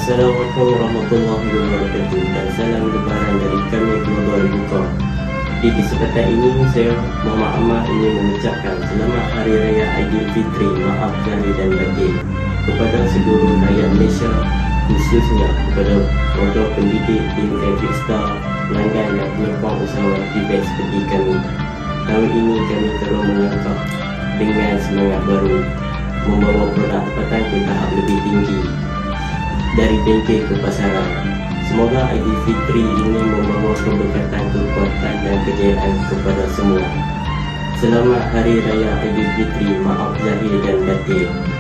Assalamualaikum warahmatullahi wabarakatuh dan salam lebaran dari kami keluarga Buka. Di kesempatan ini saya Muhammad Ahmad ingin mengucapkan selamat Hari Raya Aidilfitri, maaf lahir dan batin kepada seluruh rakyat Malaysia, khususnya kepada warga pendidik tim Fabric Star, pelanggan dan penyokong usahawan feedback seperti kami. Tahun ini kami terus melangkah dengan semangat baru, membawa produk tempatan ke tahap lebih tinggi dari bengkel ke pasaran. Semoga Aidilfitri ini membawa keberkatan, kekuatan dan kejayaan kepada semua. Selamat Hari Raya Aidilfitri, maaf zahir dan batin.